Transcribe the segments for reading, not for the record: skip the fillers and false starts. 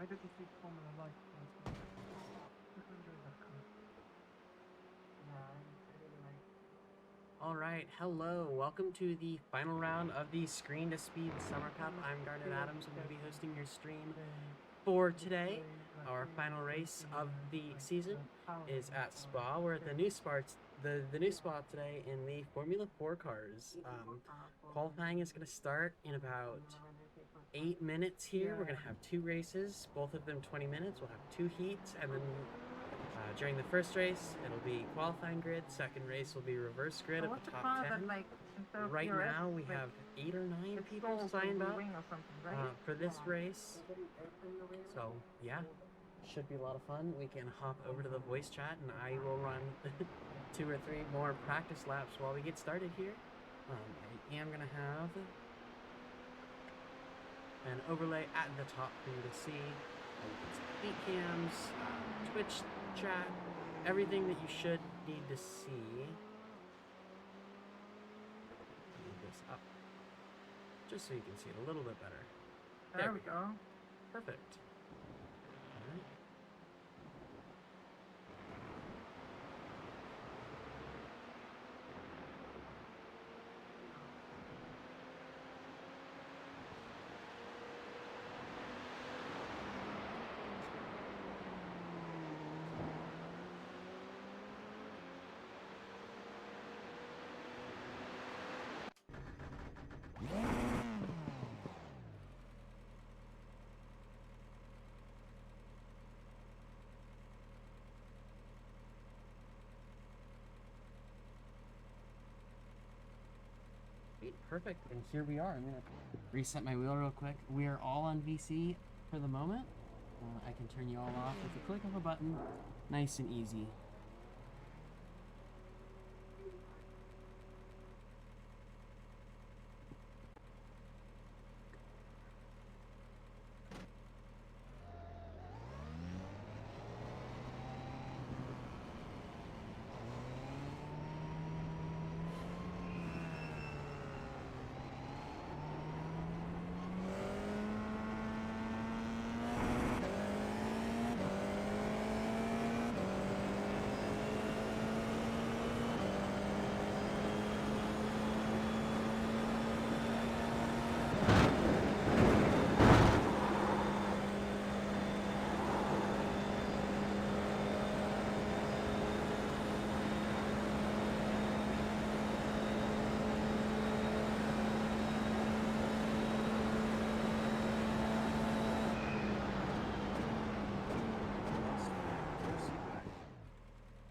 get to see Formula Live. Super enjoyed that car. All right, hello. Welcome to the final round of the Screen to Speed Summer Cup. I'm Garnet Adams. I'm going to be hosting your stream for today. Our final race of the season is at Spa. We're at the new spot, the new spot today in the Formula 4 cars. Qualifying is going to start in about 8 minutes here. We're going to have two races, both of them 20 minutes. We'll have two heats, and then during the first race, it'll be qualifying grid. Second race will be reverse grid of the top 10. Right now, we have 8 or 9 people signed up for this race. So, yeah, should be a lot of fun. We can hop over to the voice chat, and I will run 2 or 3 more practice laps while we get started here. I am going to have an overlay at the top for you to see. Feet cams, Twitch chat, everything that you should need to see. Move this up just so you can see it a little bit better. There we go. Perfect. All right. Perfect, and here we are. I'm gonna reset my wheel real quick. We are all on VC for the moment. I can turn you all off with a click of a button. Nice and easy.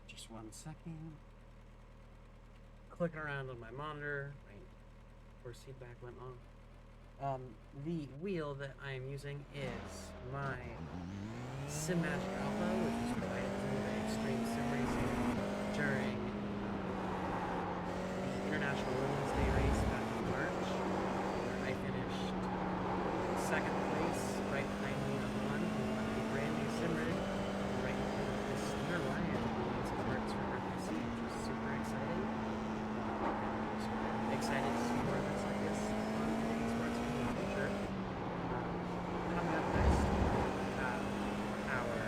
Just 1 second. Clicking around on my monitor. Right before feedback went on. The wheel that I am using is my SimMagic Alpha, which was provided to me by Extreme Sim Racing during the International Women's Day race back in March, where I finished second place, right behind me on one, who won a brand new sim rig, right behind this Cedar Lion, who doing some parts for RPC, which was super exciting. Excited to see more events like this on Canadian Sports in the future. Coming up next, we have our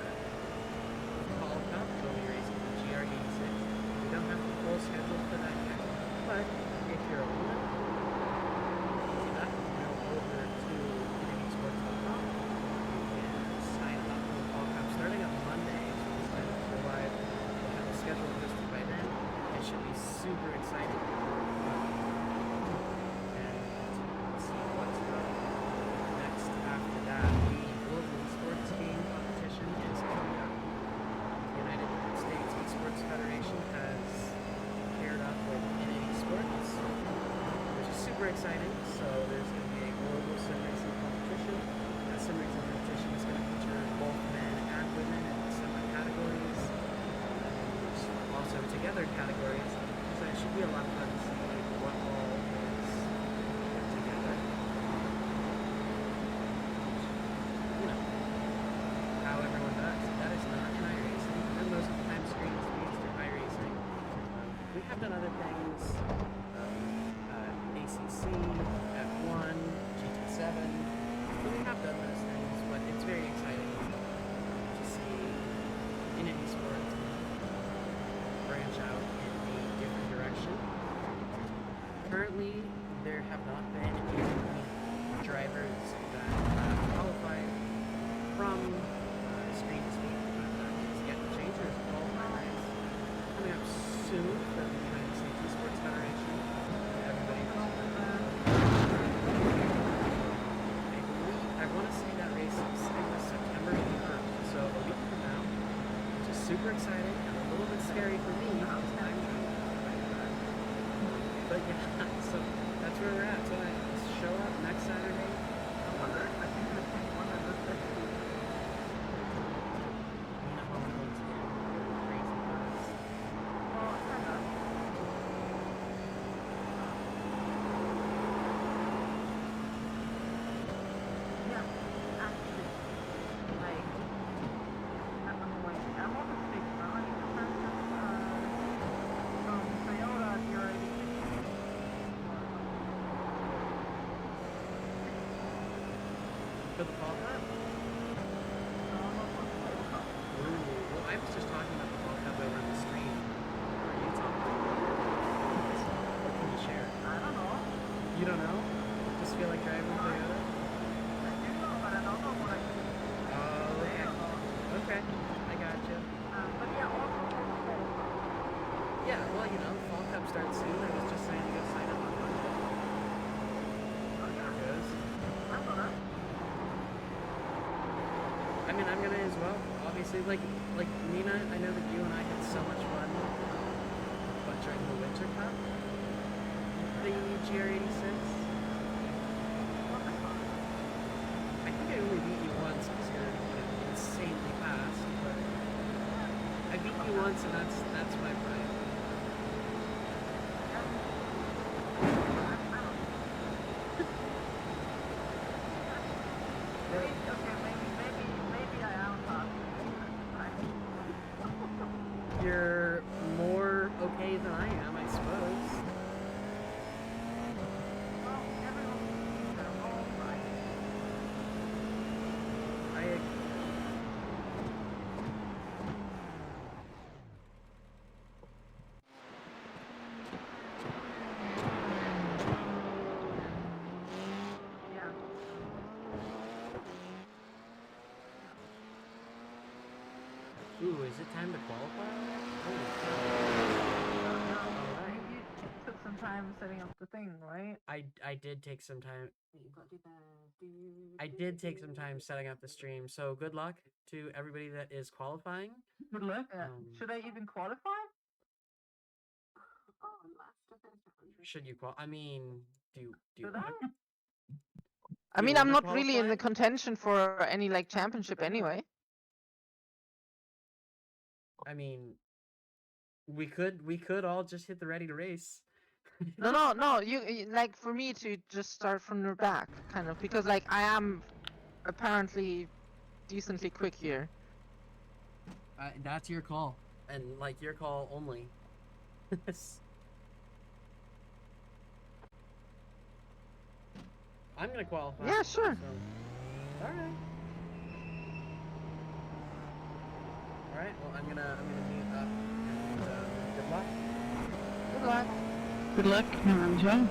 Call Cup. We'll be racing the GR86. We don't have the full schedule for that yet, but if you're a woman, see that, go over to CanadianSports.com. You can sign up for the Call Cup starting on Monday. So we sign up for live. We'll have the schedule posted by then. It should be super exciting. Exciting. So there's going to be a global sim racing competition. That sim racing competition is going to feature both men and women in similar categories, and also together categories. So it should be a lot of fun to see what all is put together. You know how everyone does. That is not in iRacing. And most of the time, Screen to Speed through iRacing. We have done other things. ACC, F1, GT7, but we have done those things, but it's very exciting currently there have not been any drivers that have qualified from Screen to Speed. It's getting changed. There's a qualifying race coming up soon for the United States Esports Federation. Everybody I want to say that race is September 1st, so a week from now, which is super exciting and a little bit scary for me. But yeah, so that's where we're at. So I show up next Saturday. For the fall cup? Ooh, well, I was just talking about the fall cup over the stream. What are you talking about? What can you share? I don't know. You don't know? Just feel like driving Toyota? I do know, but I don't know what I can do. Oh, okay. I gotcha. But yeah, also for the fall cup. Yeah, well, you know, fall cup starts soon. I was just saying to go sign up on Monday. There it goes. I'm gonna. I mean, I'm gonna as well. Obviously, like Nina, I know that you and I had so much fun, but during the Winter Cup, the GR86. I think I only beat you once because you're insanely fast, but I beat you once, and that's my pride. Maybe I am fast. You're more okay than I am, I suppose. Well, everyone thinks they're all right. I agree. Yeah. Ooh, is it time to qualify? Holy Alright. You took some time setting up the thing, right? I did take some time. I did take some time setting up the stream. So good luck to everybody that is qualifying. Good luck. Should I even qualify? Should you I mean, do you Should I? I you mean, I'm wanna not really in the qualify? contention for any like championship anyway. I mean, we could all just hit the ready to race. No. You like for me to just start from the back, kind of, because like I am apparently decently quick here. That's your call, and like your call only. I'm gonna qualify. Yeah, sure. So, all right. All right. Well, I'm gonna mute up. And good luck. Good luck. Good luck, Joe.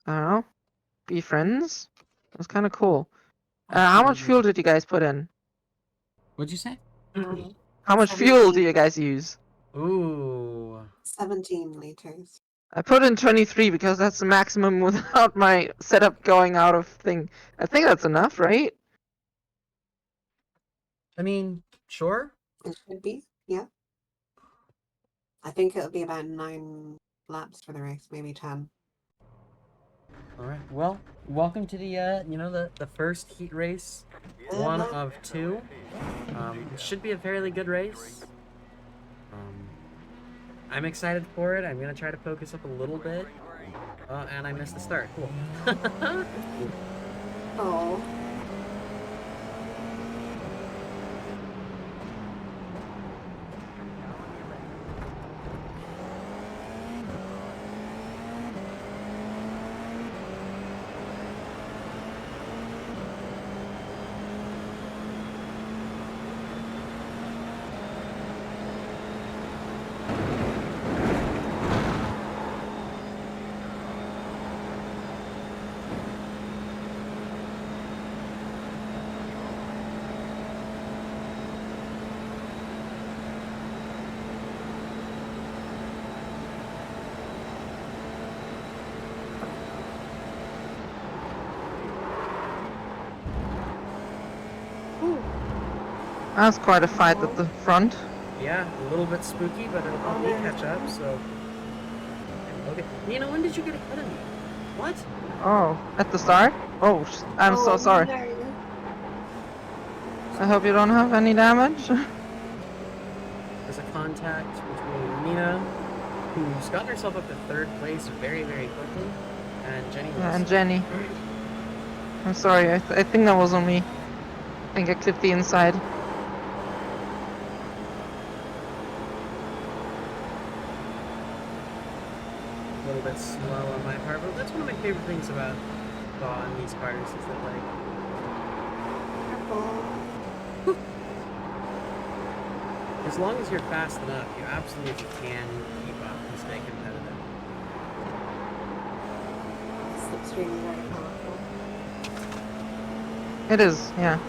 I don't know, be friends. It was kind of cool. How much fuel did you guys put in? What'd you say? How much fuel do you guys use? Ooh. 17 liters. I put in 23 because that's the maximum without my setup going out of thing. I think that's enough, right? I mean, sure. It should be, yeah. I think it'll be about 9 laps for the race, maybe 10. All right. Well, welcome to the the first heat race, one of two. It should be a fairly good race. I'm excited for it. I'm gonna try to focus up a little bit. And I missed the start. Cool. Oh. That was quite a fight at the front. Yeah, a little bit spooky, but it'll help me catch up. So. Okay. Nina, when did you get ahead of me? What? Oh, at the start? Oh, I'm so sorry. No. I hope you don't have any damage. There's a contact between Nina, who's gotten herself up to third place very, very quickly, and Jenny. Yeah, and Jenny. I'm sorry, I think that was on me. I think I clipped the inside. A little bit slow on my part, but that's one of my favorite things about on these cars is that like Careful. as long as you're fast enough, you absolutely can keep up and stay competitive. Slipstream is very powerful. It is, yeah.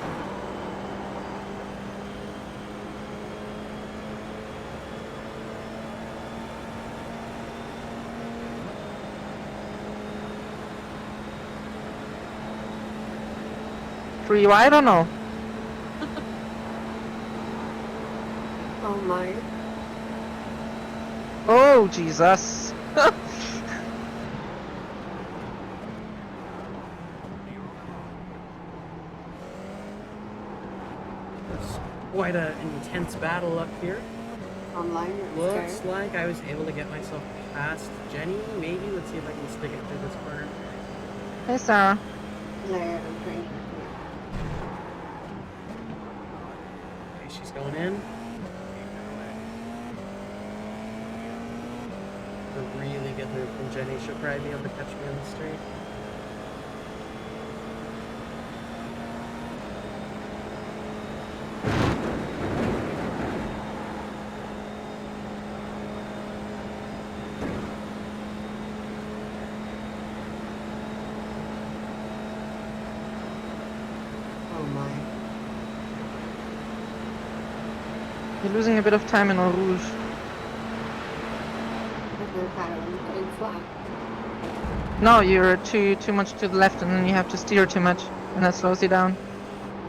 Three wide or no? Oh my. Oh, Jesus. There's quite an intense battle up here. Online or Looks like I was able to get myself past Jenny. Maybe. Let's see if I can stick it through this corner. Hey, Sarah. There, I'm trying to Okay, she's going in. To really get her from Jenny, she'll probably be able to catch me on the straight. Oh my. You're losing a bit of time in Eau Rouge. Different pattern, going flat. No, you're too much to the left and then you have to steer too much and that slows you down.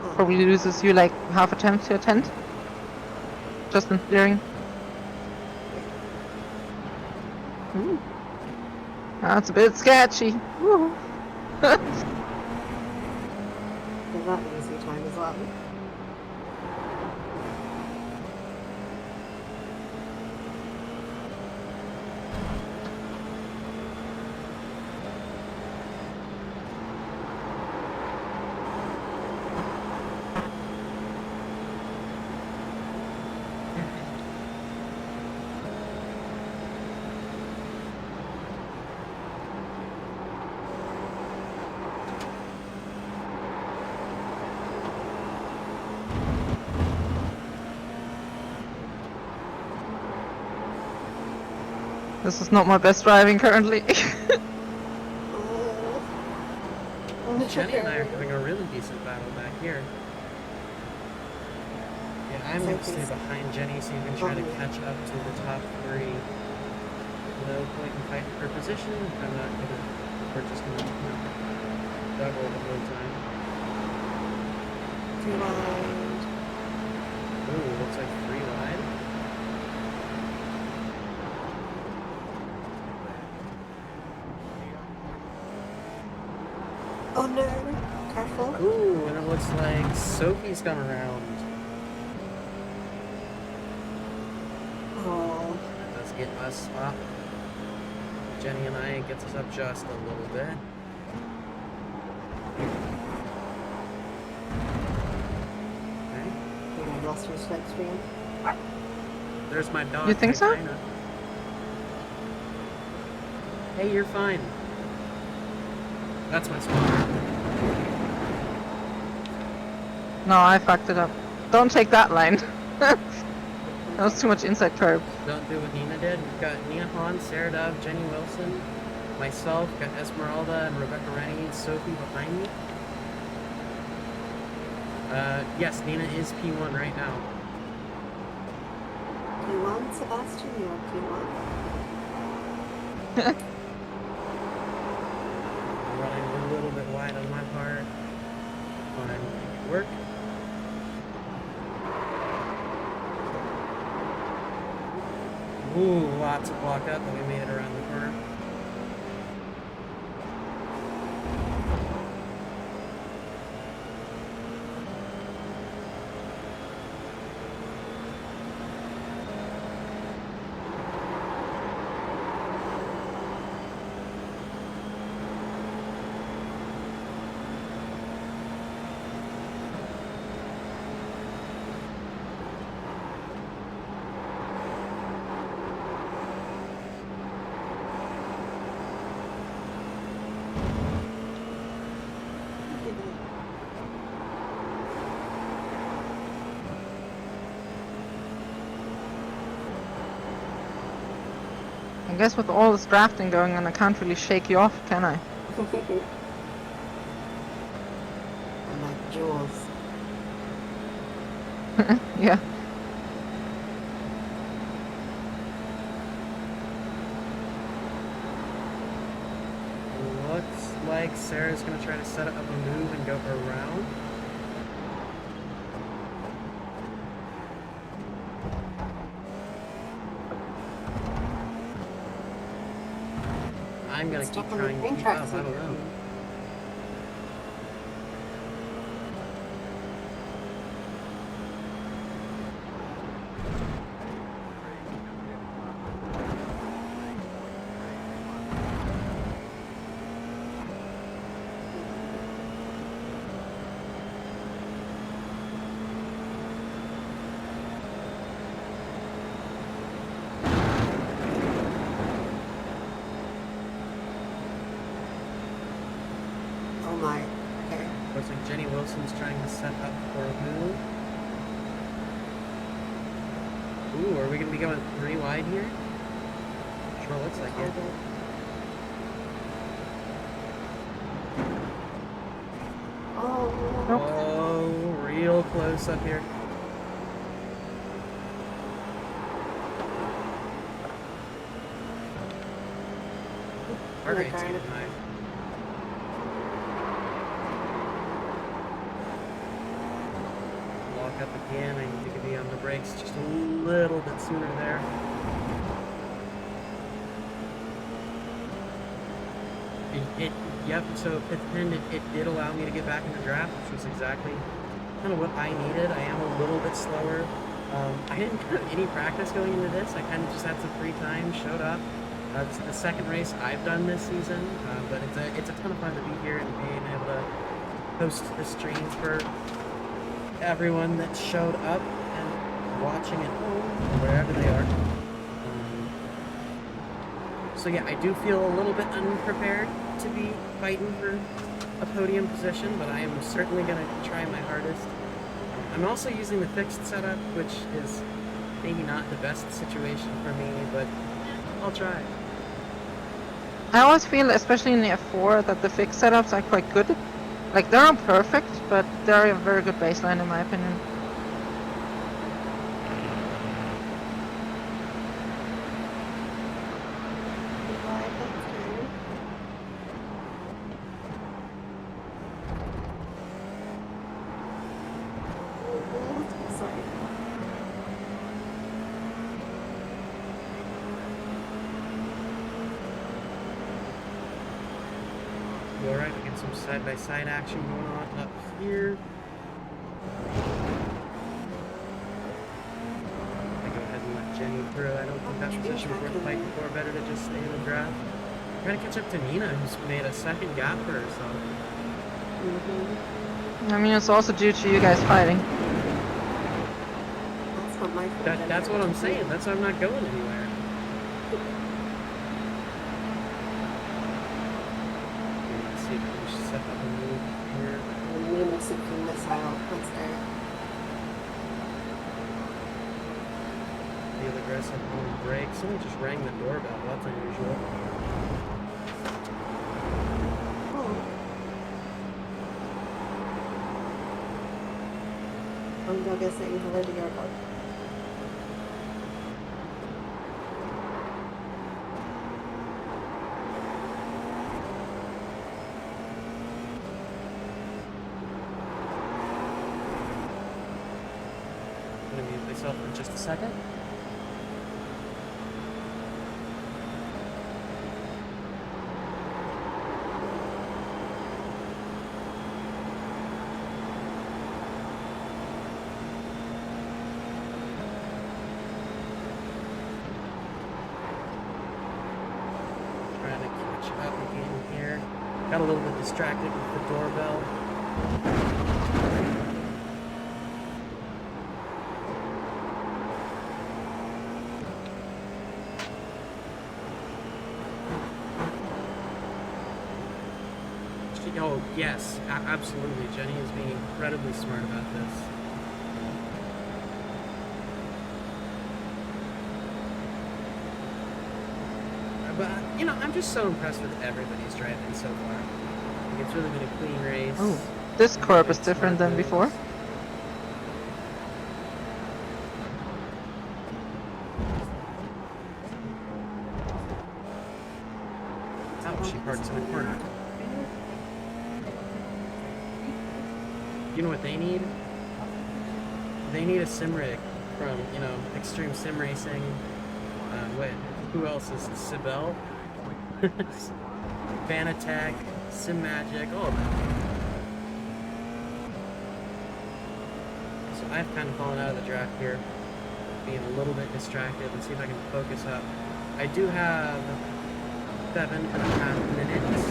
Oh. Probably loses you like half a tenth to a tenth. Just in steering. Ooh. That's a bit sketchy. Woo. Is that an easy time as well? This is not my best driving currently. Oh. Jenny and I are having a really decent battle back here. Yeah, I'm going to stay behind Jenny so you can try to catch up to the top 3. No point in fighting for position. I'm not going to, we're just going to double the whole time. 2 wide. Ooh, looks like 3 wide. Oh no, careful. Ooh, and it looks like Sophie's gone around. Oh, That does get us up. Jenny and I gets us up just a little bit. Okay. yeah, I lost respect for you. There's my dog. You think so? Titania. Hey, you're fine. That's my spot. No, I fucked it up. Don't take that line. That was too much inside curb. Don't do what Nina did. We've got Nina Hahn, Sarah Dove, Jenny Wilson, myself, got Esmeralda and Rebecca Rennie and Sophie behind me. Yes, Nina is P1 right now. P1, Sebastian, you are P1. Running a little bit wide on my part. Fine, make it work. Ooh, lots of block up, but we made it around the corner. I guess with all this drafting going on, I can't really shake you off, can I? I'm like Jaws. Yeah. Looks like Sarah's gonna try to set up a move and go around. I'm gonna Stuck keep on the trying to train keep tracks up. I don't again. know. Oh my. Okay. Looks like Jenny Wilson's trying to set up for a move. Ooh, are we gonna be going 3 wide here? Sure looks like it. Oh. Nope. Oh, real close up here. Heart rate's Okay. getting high. Lock up again. I need to be on the brakes just a little bit sooner there. Yep, so fifth pin, it did allow me to get back in the draft, which was exactly kind of what I needed. I am a little bit slower. I didn't have any practice going into this. I kind of just had some free time, showed up. It's the second race I've done this season, but it's a ton of fun to be here and being able to host the streams for everyone that showed up and watching at home, wherever they are. So yeah, I do feel a little bit unprepared to be fighting for a podium position, but I am certainly going to try my hardest. I'm also using the fixed setup, which is maybe not the best situation for me, but I'll try. I always feel, especially in the F4, that the fixed setups are quite good Like, they're not perfect, but they're a very good baseline in my opinion. Why, that's good. Sorry. Alright, we get some side-by-side action going on up here. I go ahead and let Jenny through. I don't think that position is worth fighting for. Better to just stay in the draft. Trying to catch up to Nina, who's made a second gap for herself. Mm-hmm. I mean, it's also due to you guys fighting. That's not my fault. That's what I'm saying. That's why I'm not going anywhere. Let's see if we can set up a move here. Nina sinking missile. Let's go. Feel aggressive on the break. Someone just rang the doorbell. That's unusual. Oh. I'm gonna go saying hello to your dog. I'm gonna mute myself for just a second. Trying to catch up again here. Got a little bit distracted with the doorbell. Oh, yes, absolutely. Jenny is being incredibly smart about this. But, you know, I'm just so impressed with everybody's driving so far. Like, it's really been a clean race. Oh, this curb is Like, different smart than moves. before. Oh, she parks in the corner. You know what they need? They need a sim rig from, you know, Extreme Sim Racing. Wait, who else is Sibel? Vanatech, Sim Magic, all of that. So I've kind of fallen out of the draft here, being a little bit distracted. Let's see if I can focus up. I do have 7.5 minutes.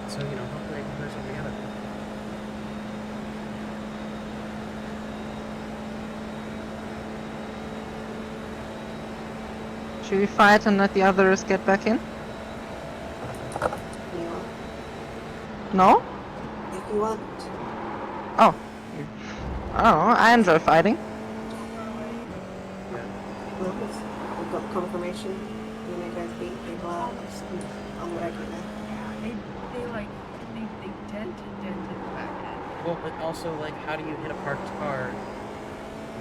So, you know, hopefully I can put something together. Should we fight and let the others get back in? You want? No? If you want. Oh. I don't know. I enjoy fighting. Yeah. Well, we've got confirmation. You know, guys beat people out on the regular. They dent the back end. Well, but also, like, how do you hit a parked car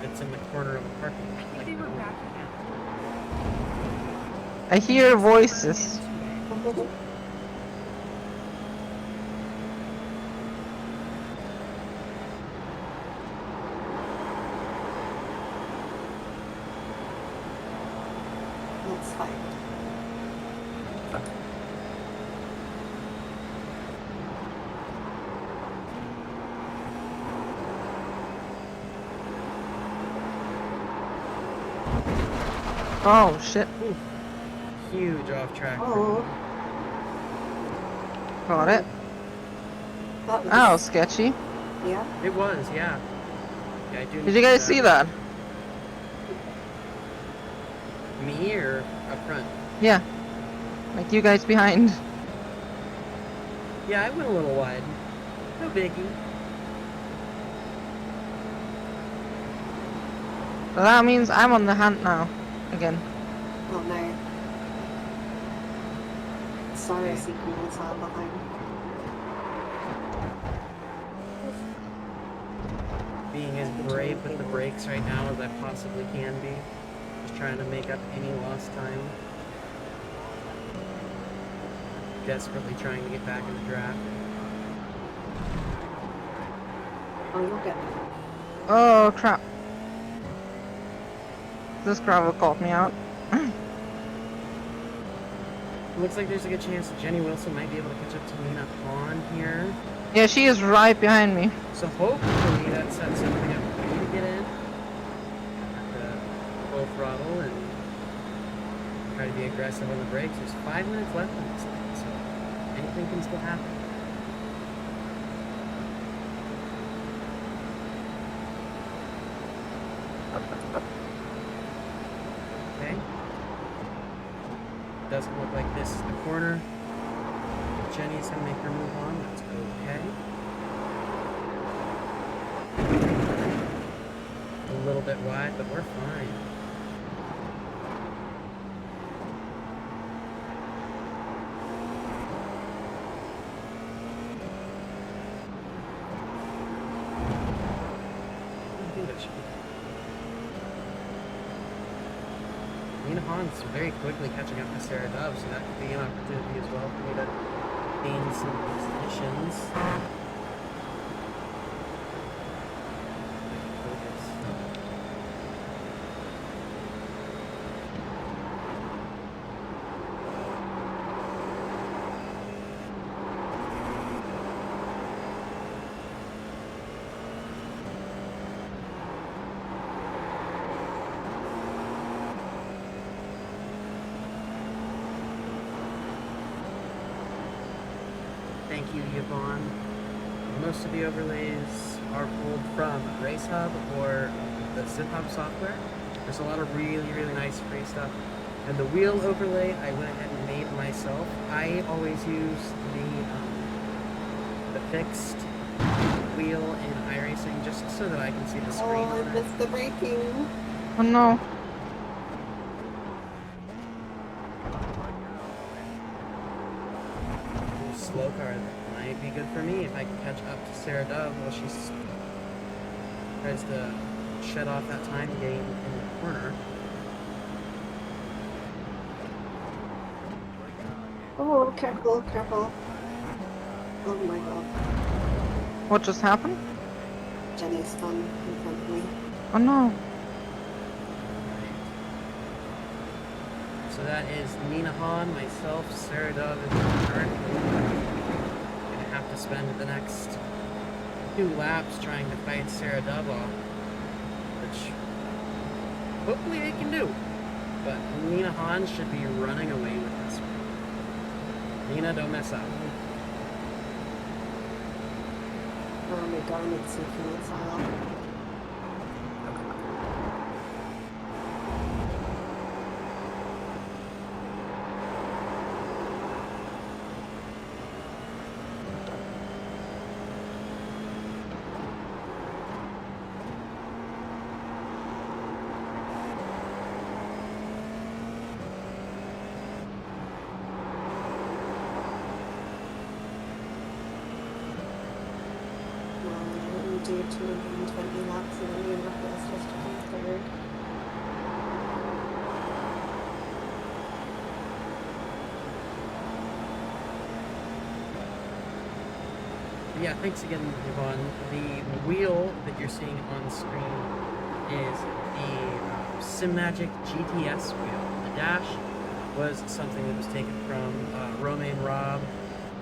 that's in the corner of a parking I lot? think Like, they were no. backing out. I hear voices. Let's fight. Oh shit. Ooh. Huge off track. for Oh, me. Got it. that was. Oh, sketchy. Yeah. It was, yeah. Yeah, I do. Did you guys see that? Me or up front? Yeah. Like you guys behind. Yeah, I went a little wide. No biggie. So that means I'm on the hunt now. Again. Oh no. saw a Okay. seeking missile behind. Being as brave with the brakes right now as I possibly can be. Just trying to make up any lost time. Desperately trying to get back in the draft. Oh, you'll get there. Oh crap. This gravel caught me out. Looks like there's a good chance that Jenny Wilson might be able to catch up to Nina Hahn here. Yeah, she is right behind me. So hopefully that sets something up for you to get in. Full throttle and try to be aggressive on the brakes. There's 5 minutes left in this thing, so anything can still happen. Okay. Doesn't look like this is the corner. Jenny's gonna make her move on. That's okay. A little bit wide, but we're fine. I think that should be. Nina Hahn's very quickly catching up to Sarah Dove, so that could be an opportunity as well for me to gain some positions. Thank you, Yvonne. Most of the overlays are pulled from Race Hub or the SimHub software. There's a lot of really, really nice free stuff. And the wheel overlay, I went ahead and made myself. I always use the fixed wheel in iRacing just so that I can see the screen. Oh, I missed the braking. Oh no. Slow car that might be good for me if I can catch up to Sarah Dove while she tries to shut off that time gain in the corner. Oh, careful, careful. Oh my god. What just happened? Jenny's spun in front of me. Oh no. So that is Nina Hahn, myself, Sarah Dove, and currently gonna have to spend the next 2 laps trying to fight Sarah Dove off, which hopefully they can do. But Nina Hahn should be running away with this one. Nina, don't mess up. Oh my god, it's seeking missile. Do 220 laps and then you have this just to come third. Yeah, thanks again, Yvonne. The wheel that you're seeing on screen is the SimMagic GTS wheel. The dash was something that was taken from Romain Rob.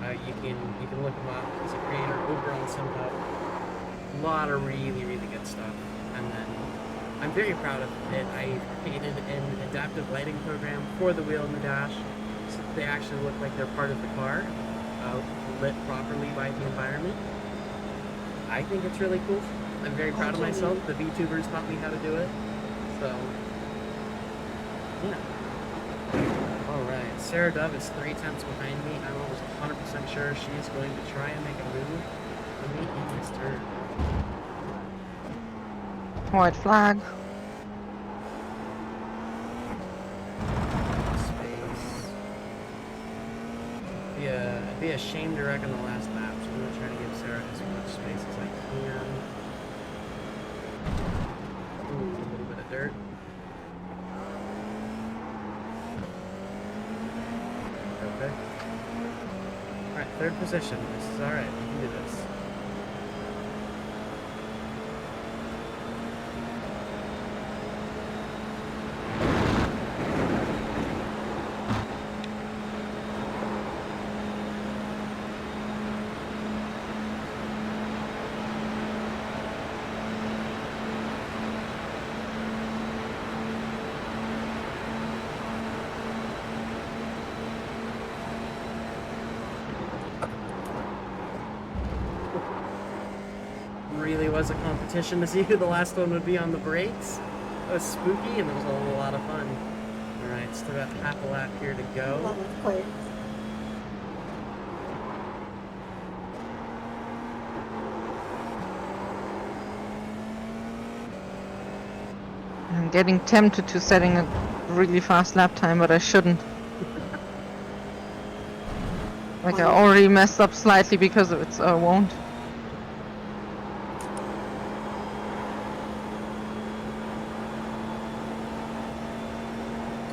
You can look him up. He's a creator over on SimHub. A lot of really, really good stuff. And then I'm very proud of it. I created an adaptive lighting program for the wheel and the dash, so they actually look like they're part of the car, lit properly by the environment. I think it's really cool. I'm very proud of myself. The VTubers taught me how to do it. So, yeah. Alright, Sarah Dove is 3 tenths behind me. I'm almost 100% sure she's going to try and make a move for me in this turn. White flag. Space. be a shame to wreck on the last lap, so I'm going to try to give Sarah as much space as I can. Ooh, a little bit of dirt. Perfect. Alright, third position. This is alright. We can do this. Really was a competition to see who the last one would be on the brakes. It was spooky and it was a lot of fun. Alright, still got half a lap here to That go. was close. I'm getting tempted to setting a really fast lap time, but I shouldn't. Like I already messed up slightly because of it, so I won't.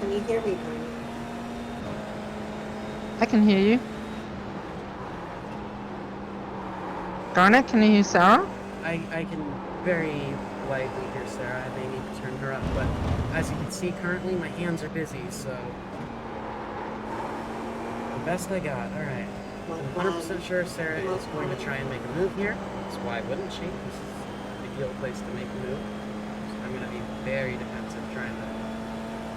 Can you hear me, Tony? I can hear you. Garnet, can you hear Sarah? I can very lightly hear Sarah. I may need to turn her up, but as you can see, currently my hands are busy, so the best I got. Alright. I'm 100% sure Sarah is going to try and make a move here. So why wouldn't she? This is the ideal place to make a move. So I'm going to be very defensive, trying to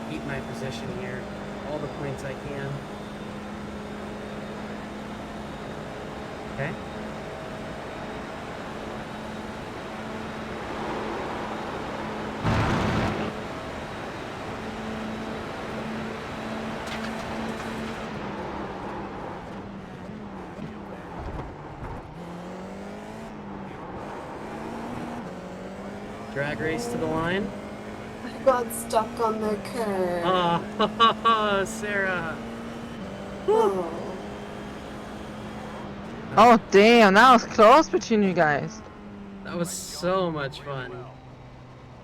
keep my position here, all the points I can. Okay. Drag race to the line. I got stuck on the curb. Oh, Sarah. Oh. Oh damn, that was close between you guys. That was so much fun.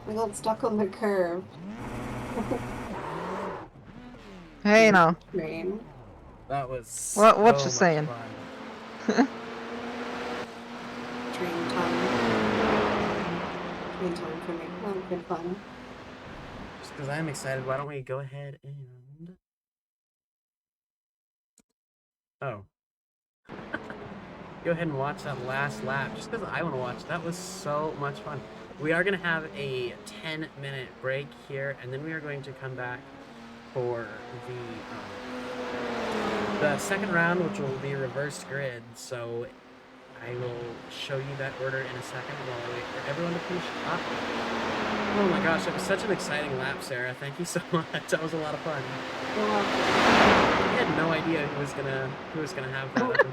I got stuck on the curb. Hey now. Train. That was What so you much saying? fun. Train time. Train time for me. That was good fun. Just because I'm excited, why don't we go ahead and... Oh. Go ahead and watch that last lap, just because I want to watch. That was so much fun. We are going to have a 10-minute break here, and then we are going to come back for the second round, which will be reversed grid. So I will show you that order in a second while I wait for everyone to finish up. Oh my gosh, that was such an exciting lap, Sarah. Thank you so much. That was a lot of fun. I had no idea who was gonna have that up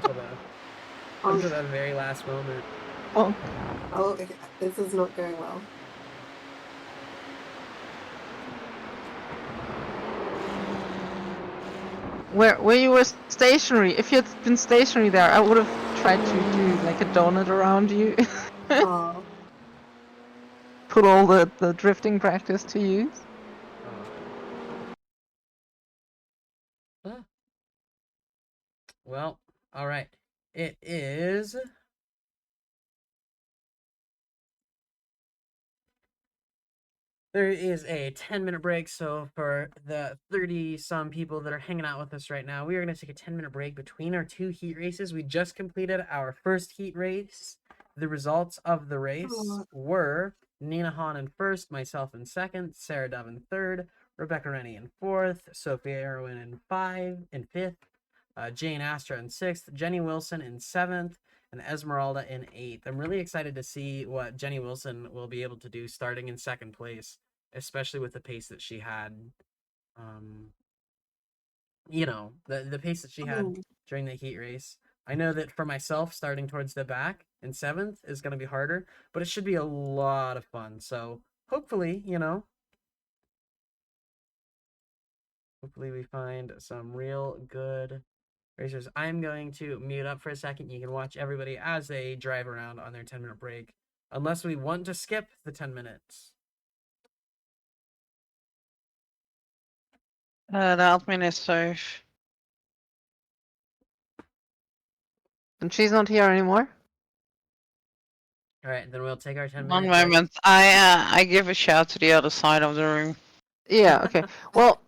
until that very last moment. Oh, Oh, this is not going well. where you were stationary. If you had been stationary there, I would have tried to do like a donut around you. Oh. Put all the drifting practice to use. Well, all right. It is. There is a 10-minute break, so for the 30-some people that are hanging out with us right now, we are going to take a 10-minute break between our two heat races. We just completed our first heat race. The results of the race were Nina Hahn in first, myself in second, Sarah Dove in third, Rebecca Rennie in fourth, Sophia Erwin in fifth, Jane Astra in sixth, Jenny Wilson in seventh, and Esmeralda in eighth. I'm really excited to see what Jenny Wilson will be able to do starting in second place, especially with the pace that she had. You know, the pace that she had during the heat race. I know that for myself, starting towards the back in seventh is going to be harder, but it should be a lot of fun. So hopefully, you know, hopefully we find some real good Racers, I'm going to mute up for a second. You can watch everybody as they drive around on their 10-minute break, unless we want to skip the 10 minutes. The admin is safe. And she's not here anymore? All right, then we'll take our 10-minute One break. moment. I give a shout to the other side of the room. Yeah, okay. Well,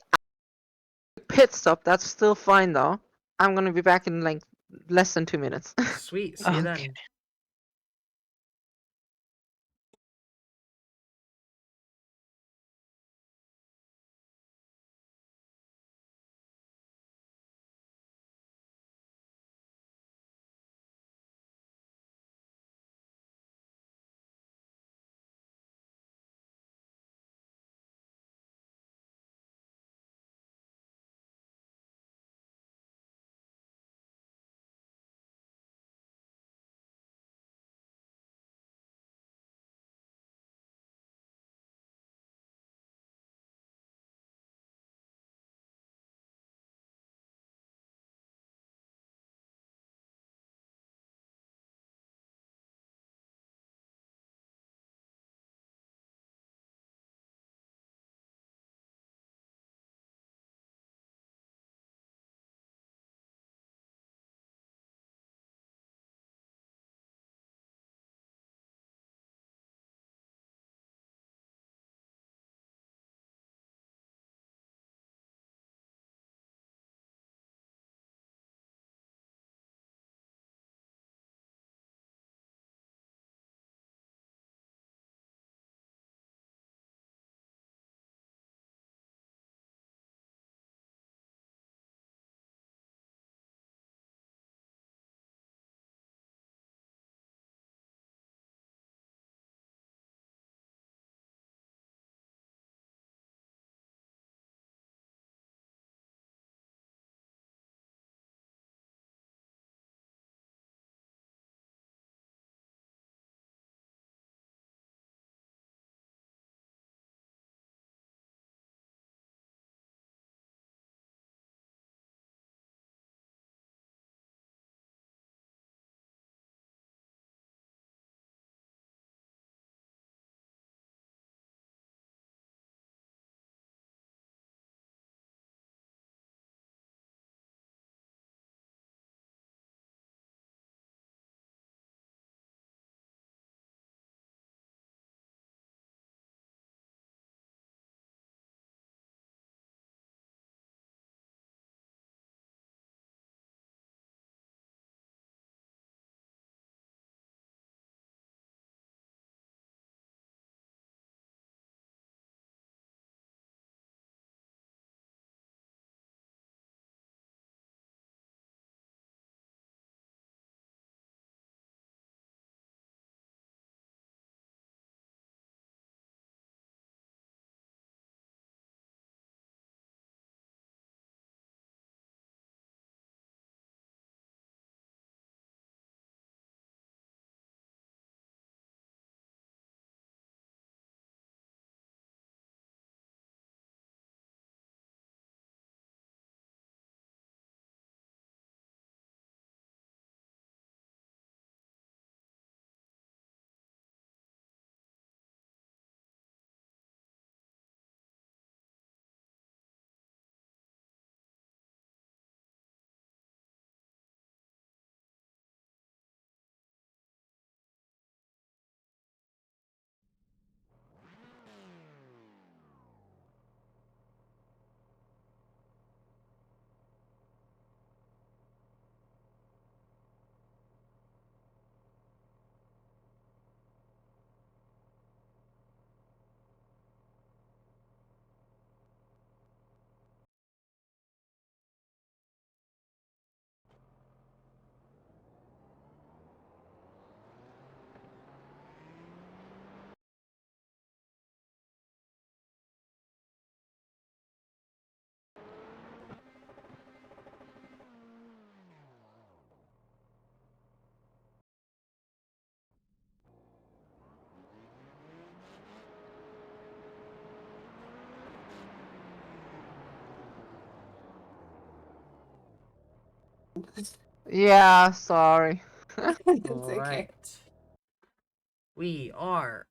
pit stop, that's still fine though. I'm gonna be back in like less than 2 minutes. Sweet, see you Okay. then. Yeah, sorry. It's All okay. right. We are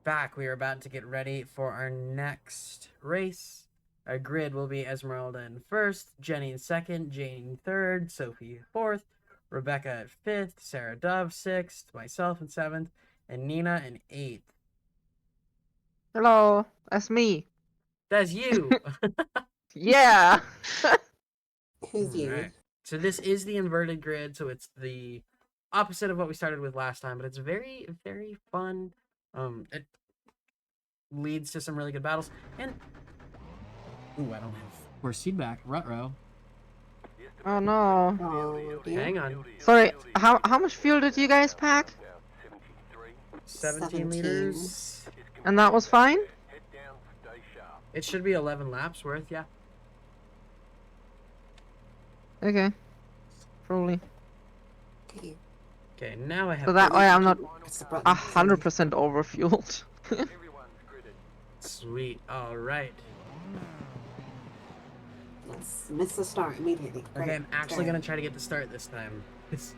back. We are about to get ready for our next race. Our grid will be Esmeralda in first, Jenny in second, Jane in third, Sophie fourth, Rebecca at fifth, Sarah Dove sixth, myself in seventh, and Nina in eighth. Hello, that's me. That's you. Yeah. Who's you? Alright. So this is the inverted grid, so it's the opposite of what we started with last time, but it's very, very fun. It leads to some really good battles. And ooh, I don't have horse feedback. Ruh-roh. Oh no. Oh dear. Hang on. Sorry. How much fuel did you guys pack? 17 liters. And that was fine? It should be 11 laps worth, yeah. Okay. Probably. Okay. Okay, now I have So that way I'm not Press the button. 100% overfueled. Sweet. Alright. Let's miss the start immediately. Okay, Great. I'm actually Great. gonna try to get the start this time. It's...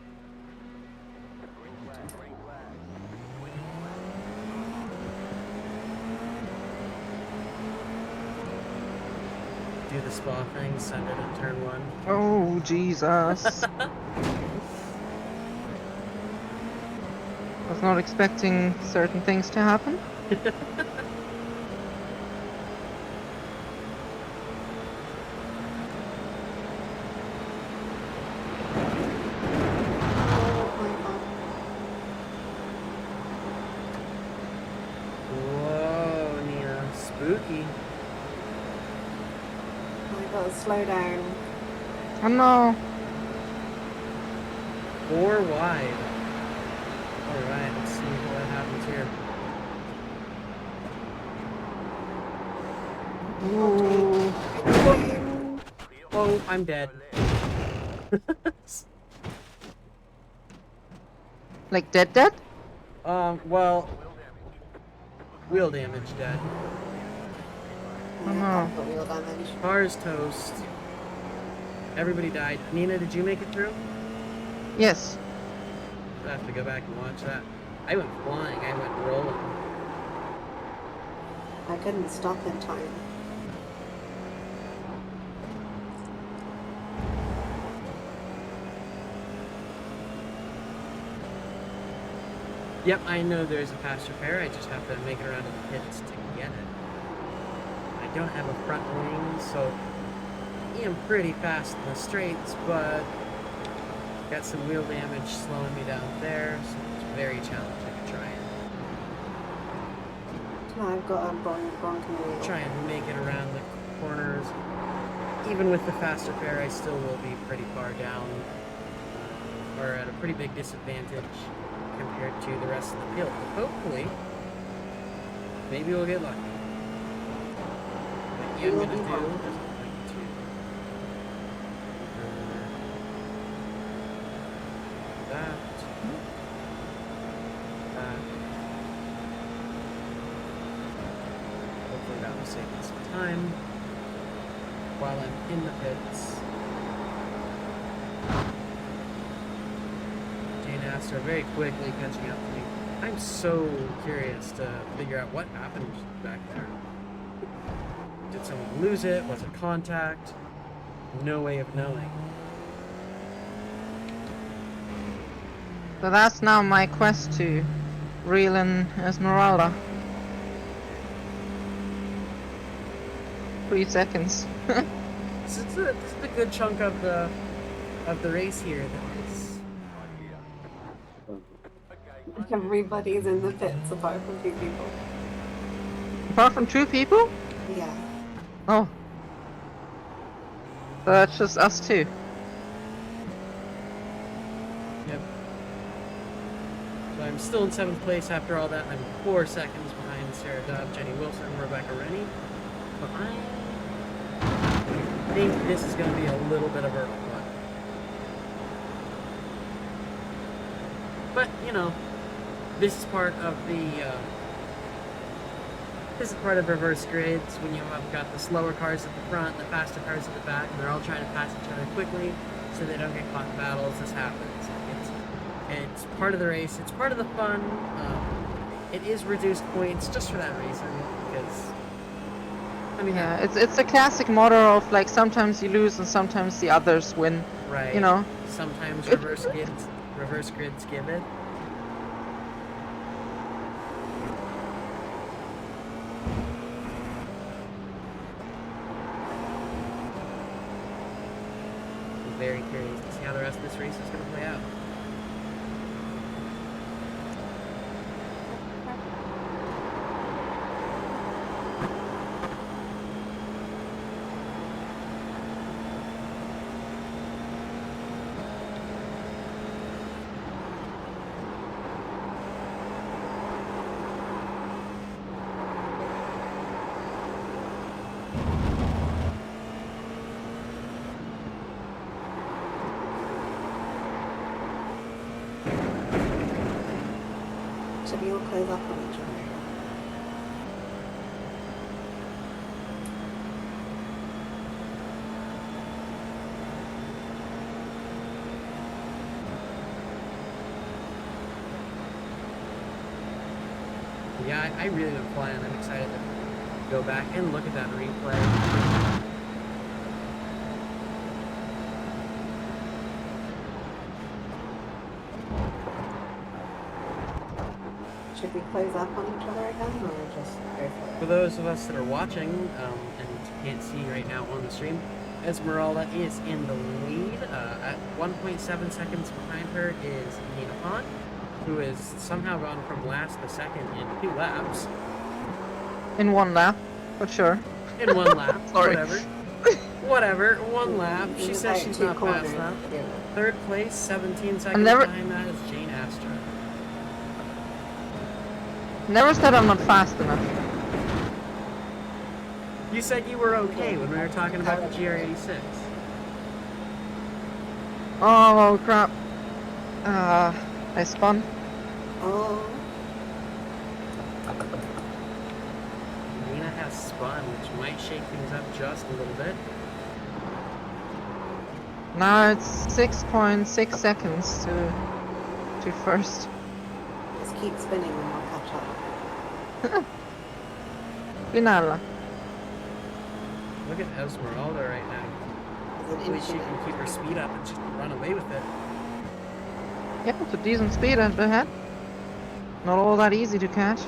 Do the spa thing, send it in turn one. Oh, Jesus. I was not expecting certain things to happen. Oh my god. Whoa, Nina. Spooky. Oh my god, slow down. Oh no. 4 wide. Alright, let's see what happens here. Ooh. Oh, I'm dead. Like dead? Well, wheel damage dead. Oh, no. I've got wheel damage. Car's toast. Everybody died. Nina, did you make it through? Yes. I have to go back and watch that. I went flying. I went rolling. I couldn't stop in time. Yep, I know there's a fast repair. I just have to make it around to the pits to get it. I don't have a front wing, so I am pretty fast in the straights, but got some wheel damage slowing me down there, so it's very challenging to try and I've got a broken wheel. try and make it around the corners. Even with the fast repair, I still will be pretty far down, or at a pretty big disadvantage compared to the rest of the field. But hopefully, maybe we'll get lucky. What I'm We'll gonna be do fine. is I'm going to that. Hopefully that will save me some time while I'm in the pits. Jane and Aster are very quickly catching up to me. I'm so curious to figure out what happened back there. Did someone lose it? Was it contact? No way of knowing. So that's now my quest to reel in Esmeralda. 3 seconds. This is a good chunk of the race here. Everybody's in the pits apart from 2 people. Apart from 2 people? Yeah. Oh. So that's just us 2. Yep. So I'm still in 7th place after all that. I'm 4 seconds behind Sarah Dove, Jenny Wilson, and Rebecca Rennie. But I think this is going to be a little bit of a run. But, you know, this is part of reverse grids when you have got the slower cars at the front, the faster cars at the back, and they're all trying to pass each other quickly. so they don't get caught in battles. This happens. It's part of the race. It's part of the fun. It is reduced points just for that reason, because I mean, Yeah, it's a classic model of like sometimes you lose and sometimes the others win. right? You know. Sometimes reverse grids give it. I'm very curious to see how the rest of this race is going to play out. Should be all close up on each other. Yeah, I really don't plan. I'm excited to go back and look at that replay. Should we close up on each other again, or just go for For it? those of us that are watching and can't see right now on the stream, Esmeralda is in the lead. At 1.7 seconds behind her is Nina Pont, who has somehow gone from last to second in 2 laps. In 1 lap, for sure. In 1 lap, Sorry. Whatever, 1 lap. She In says like she's 2 not corners, fast enough. yeah. 3rd place, 17 seconds never- behind that is Jane Astra. Never said I'm not fast enough. You said you were okay when we were talking about the GR86. Oh crap. I spun. Oh, Nina has spun, which might shake things up just a little bit. Now it's 6.6 seconds to first. just keep spinning and we'll catch up. Finala. Look at Esmeralda right now. Is it Hopefully she infinite? can keep her speed up and just run away with it. Yeah, it's a decent speed ahead. Not all that easy to catch.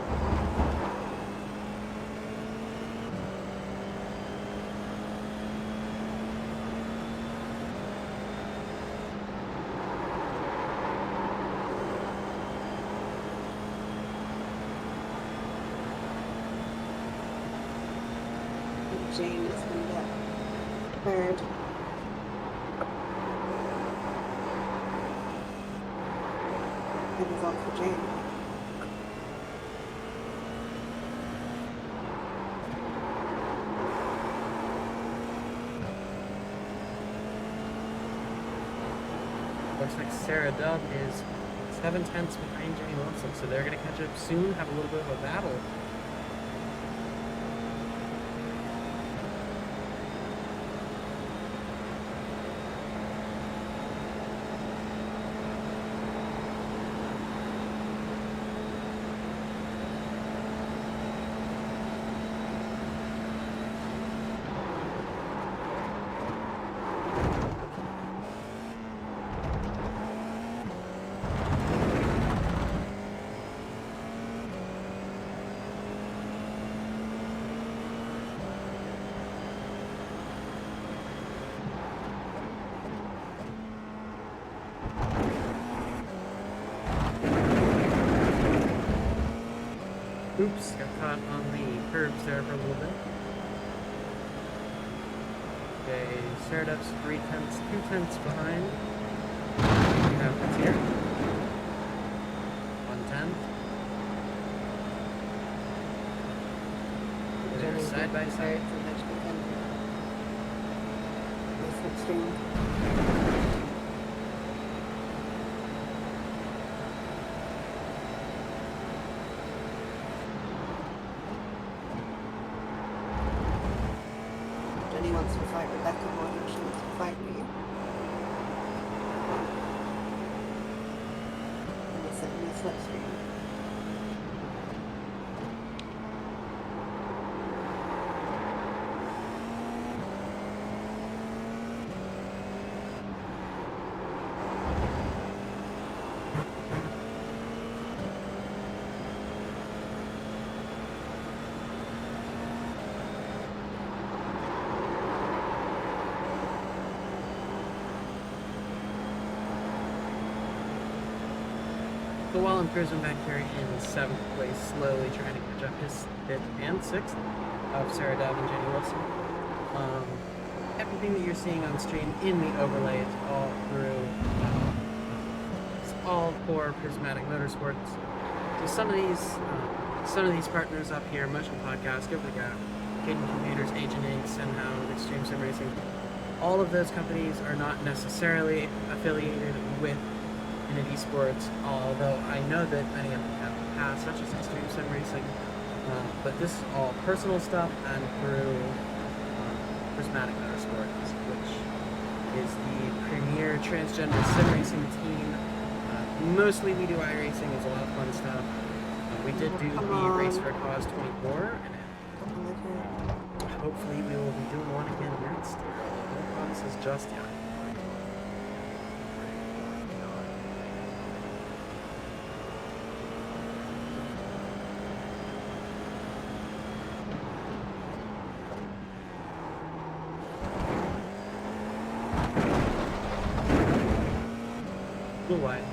Jane is going to get third. Good result for Jane. Looks like Sarah Dove is 7 tenths behind Jenny Wilson, so they're going to catch up soon, have a little bit of a battle. Oops, got caught on the curbs there for a little bit. Okay, Sarah Duff's 3 tenths, 2 tenths behind. We have what's here. 1 tenth. They're Jenny's side by getting side. thirds and then she can this extreme. Jenny wants to fight Rebecca more than she wants to fight me. slipstream. But while I'm cruising back here in 7th place, slowly trying to catch up to 5th and 6th of Sarah Dove and Jenny Wilson, everything that you're seeing on stream in the overlay is all through, it's all for Prismatic Motorsports. So some of these partners up here, Motion Podcast, Go for the Gap, Hidden Computers, Agent Inc., Simhound, Extreme Sim Racing, all of those companies are not necessarily affiliated with Infinity Sports, although I know that many of them have in the past, such as Extreme Sim Racing. But this is all personal stuff and through Prismatic Motorsports, which is the premier transgender sim racing team. Mostly we do iRacing, it's a lot of fun stuff. We did do Come the on. Race for a Cause 24, and hopefully we will be doing one again next year. No promises just yet. Blue White.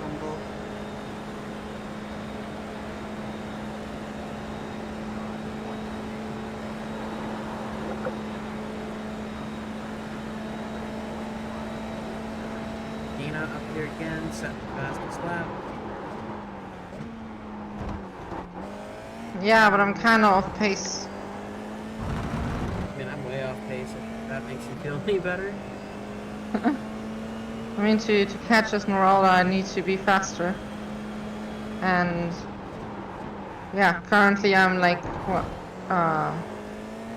Rumble. Dina up here again, set the fastest lap. Yeah, but I'm kind of off pace. I mean, I'm way off pace, if that makes you feel any better. I mean, to catch Esmeralda, I need to be faster. And yeah, currently I'm like, what,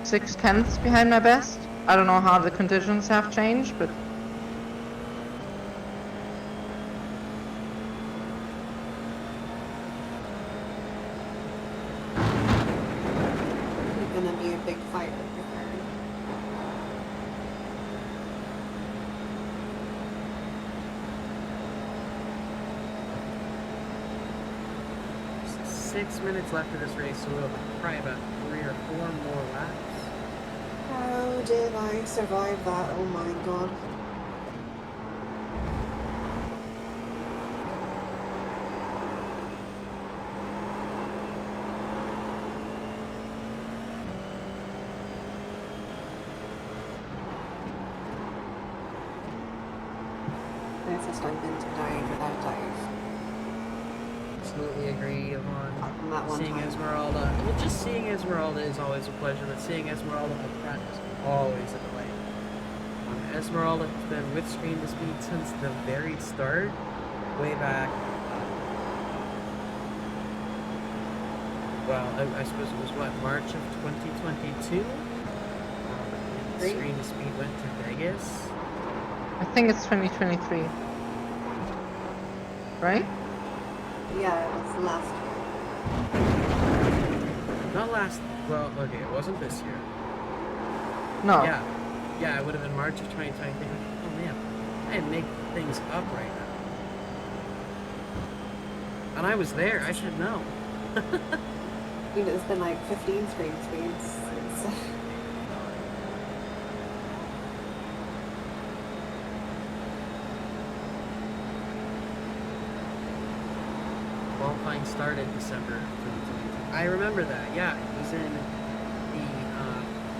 6/10 behind my best. I don't know how the conditions have changed, but It's gonna be a big fight with her. There's 6 minutes left of this race, so we'll have probably about 3 or 4 more laps. How did I survive that? Oh my god. Fastest I've been to dive without dive. absolutely agree on From that one seeing time. Esmeralda. Well, just seeing Esmeralda is always a pleasure, but seeing Esmeralda up front is always a delight. Esmeralda has been with Screen to Speed since the very start, way back. Well, I suppose it was what, March of 2022? Great. Screen to Speed went to Vegas. I think it's 2023. Right? Yeah, it was last year. Not last. Well, okay, it wasn't this year. No. Yeah, it would have been March of 2023. Oh man, I make things up right now. And I was there. I should know. Dude, it's been like 15 Screen to Speeds. It's, Qualifying started December 2022. I remember that. Yeah, it was in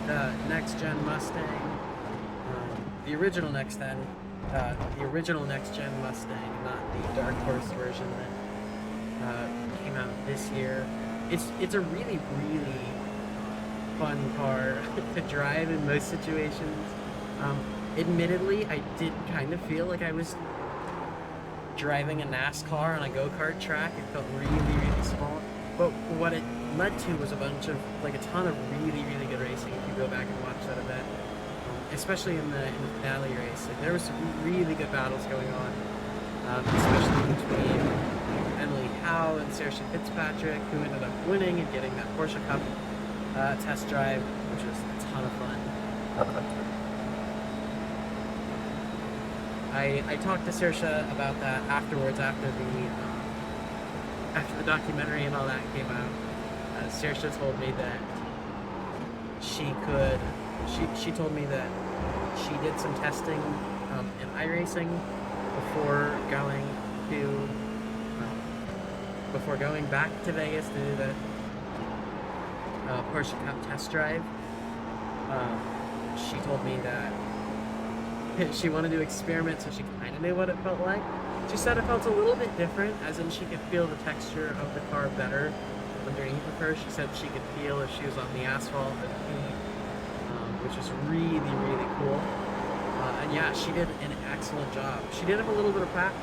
the next gen Mustang, the original next gen Mustang, not the Dark Horse version that came out this year. It's a really fun car to drive in most situations. Admittedly, I did kind of feel like I was driving a NASCAR on a go-kart track. It felt really small. But what it led to was a ton of really good racing. If you go back and watch that event, especially in the finale race, there was some really good battles going on, especially between Emily Howe and Saoirse Fitzpatrick, who ended up winning and getting that Porsche Cup test drive, which was a ton of fun. I talked to Saoirse about that afterwards, after the documentary and all that came out. Saoirse told me that she told me that she did some testing in iRacing before going back to Vegas to do the Porsche Cup test drive. She told me that she wanted to experiment, so she kind of knew what it felt like. She said it felt a little bit different, as in she could feel the texture of the car better underneath of her. She said she could feel if she was on the asphalt or the heat, which is really cool. And yeah, she did an excellent job. She did have a little bit of practice.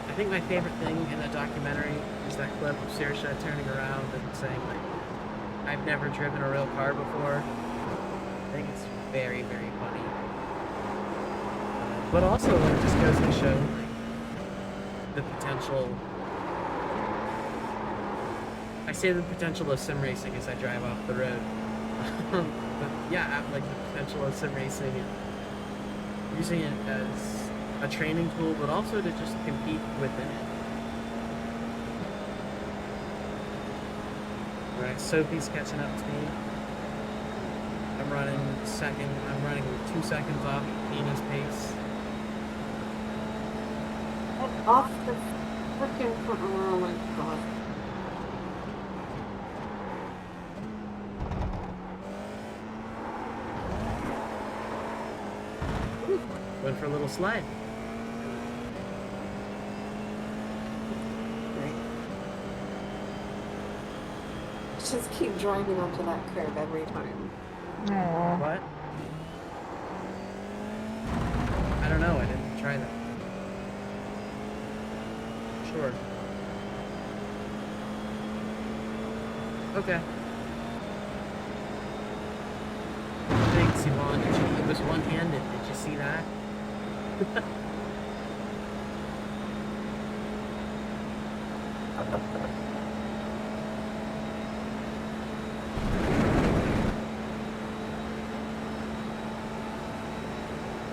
I think my favorite thing in the documentary is that clip of Saoirse turning around and saying, like, I've never driven a real car before. I think it's very funny. But also, it just goes to show, like, the potential. I say the potential of sim racing as I drive off the road. But yeah, like the potential of sim racing and using it as a training tool, but also to just compete within it. Alright, Sophie's catching up to me. I'm running 2 seconds off Nina's pace. off the freaking front. Oh my god. Went for a little slide. Great. Just keep driving onto that curb every time. Aww. What? I don't know, I didn't try that. Sure. Okay. Thanks, Yvonne. It was one-handed. Did you see that?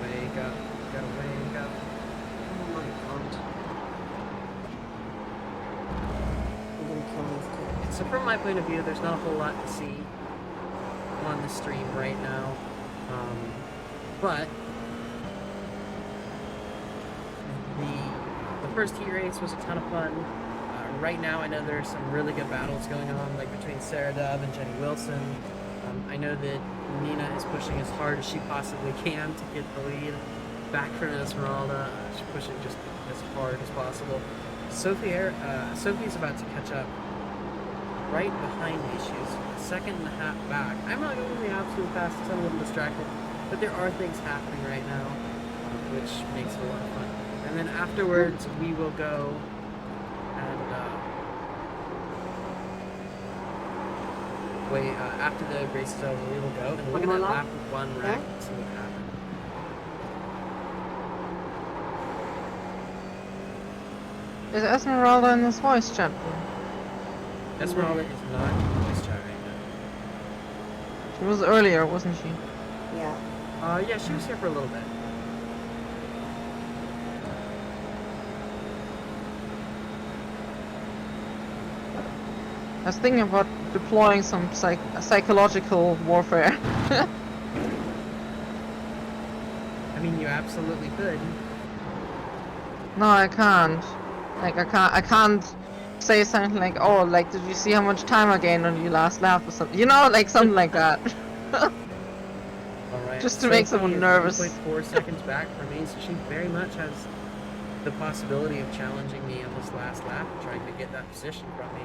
Wake up. Gotta wake up. Oh my god. I'm gonna kill these kids. So from my point of view, there's not a whole lot to see on the stream right now. But the first heat race was a ton of fun. Right now, I know there's some really good battles going on, like between Sarah Dove and Jenny Wilson. I know that Nina is pushing as hard as she possibly can to get the lead back from Esmeralda. She's pushing just as hard as possible. Sophie's about to catch up right behind me. She's a second and a half back. I'm not going the absolute fastest. I'm a little distracted, but there are things happening right now, which makes it a lot of fun. And then afterwards, we will go and wait. After the race is over, we will go and look One at more that lap? lap one Yeah. wreck and see what happened. Is Esmeralda in this voice chat room? Esmeralda is not in voice chat right She was earlier, wasn't she? Yeah. now. Yeah, she was here for a little bit. I was thinking about deploying some psychological warfare. I mean, you absolutely could. No, I can't. Like, I can't say something like, oh, like, did you see how much time I gained on your last lap or something? You know, like, something like that. All right. Just to make someone is nervous. 1.4 seconds back from me, so she very much has the possibility of challenging me on this last lap, trying to get that position from me.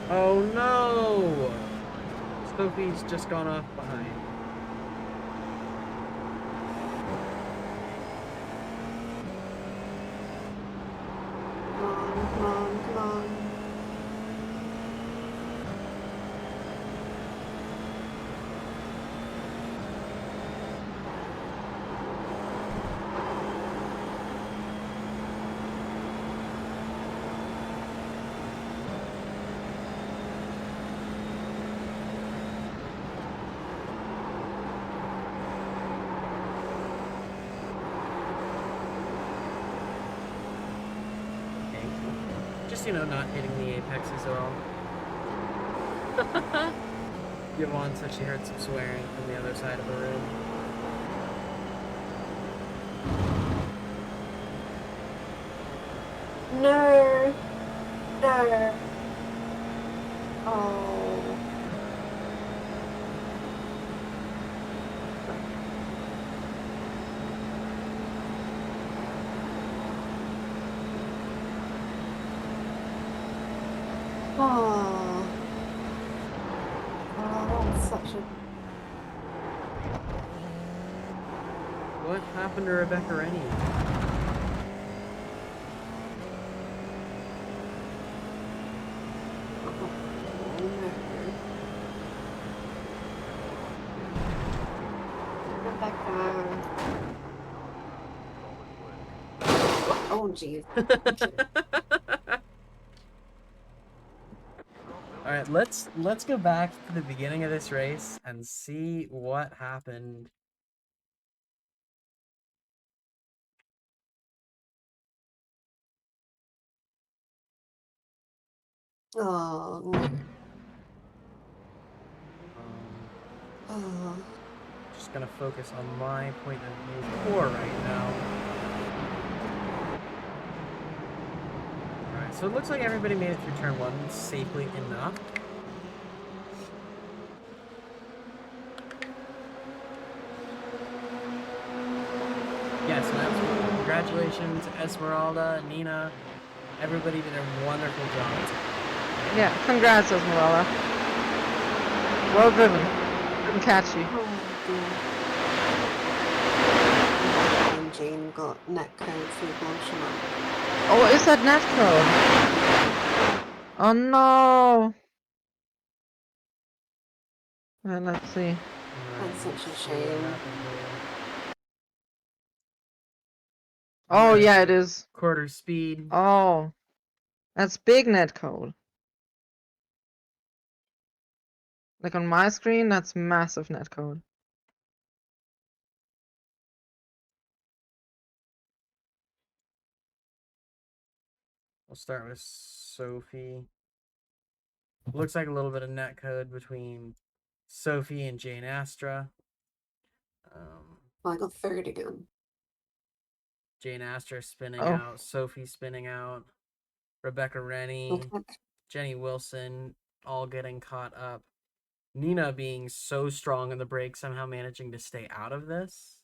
Oh no! Sophie's just gone off behind. Come on, come on, come on. Okay. Just, you know, not hitting the apexes at all. Yvonne said she heard some swearing from the other side of the room. No. No. Oh. Oh. Oh, that was such a... What happened to Rebecca Rennie? Oh, no. Rebecca. Oh, jeez. All right, let's go back to the beginning of this race and see what happened. Oh, no. Um, Oh. just gonna focus on my point of view 4 right now. All right, so it looks like everybody made it through turn 1 safely enough. Yes, and congratulations, Esmeralda, Nina. Everybody did a wonderful job. Yeah, congrats, Esmeralda. Well driven. Didn't catch you. Oh, dear. And Jane got netcode through Blanchimont. Oh, is that netcode? Oh no. Well, let's see. All right, That's such a let's see what shame. happened here. Oh yeah, it is. Quarter speed. Oh, that's big netcode. Like on my screen, that's massive netcode. We'll start with Sophie. Looks like a little bit of netcode between Sophie and Jane Astra. Well, I got third again. Jane Astra spinning Oh. out, Sophie spinning out, Rebecca Rennie, Okay. Jenny Wilson all getting caught up. Nina being so strong in the break, somehow managing to stay out of this.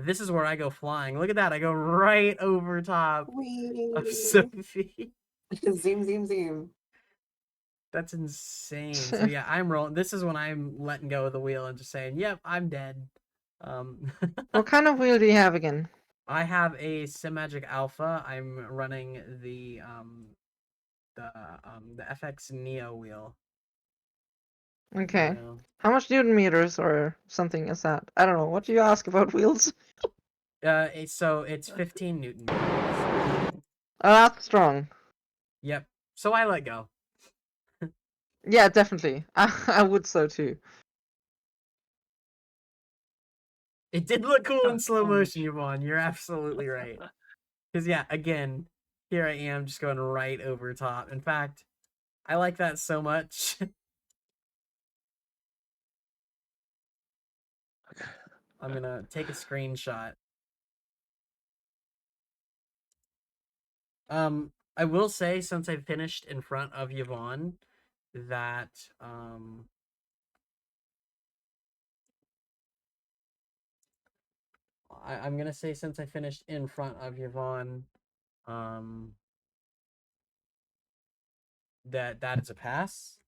This is where I go flying. Look at that. I go right over top Whee! of Sophie. Zoom, zoom, zoom. That's insane. So yeah, I'm rolling. This is when I'm letting go of the wheel and just saying, "Yep, I'm dead." What kind of wheel do you have again? I have a Simagic Alpha. I'm running the FX Neo wheel. Okay. You know. How much Newton meters or something is that? I don't know. What do you ask about wheels? So it's 15 Newton meters. Oh, that's strong. Yep. So I let go. Yeah, definitely. I would so too. It did look cool in slow motion, Yvonne. You're absolutely right. Because yeah, again, here I am just going right over top. In fact, I like that so much. I'm gonna take a screenshot. I will say, since I finished in front of Yvonne, that I'm gonna say, since I finished in front of Yvonne, that is a pass.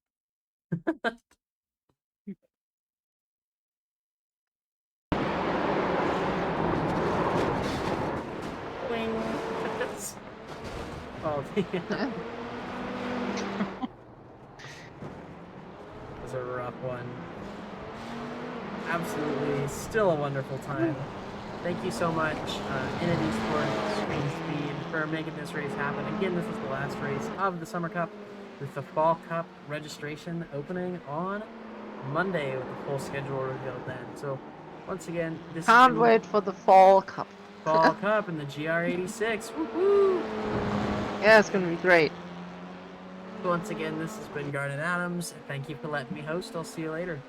Wing. Oh, yeah. It was a rough one. Absolutely, still a wonderful time. Thank you so much, Entity Sports, Screen Speed, for making this race happen. Again, this is the last race of the Summer Cup, with the Fall Cup registration opening on Monday with the full schedule revealed then. So, once again, this Can't is wait for the Fall Cup. Fall Cup and the GR86. Woohoo! Yeah, it's gonna be great. Once again, this has been Garnet Adams. Thank you for letting me host. I'll see you later.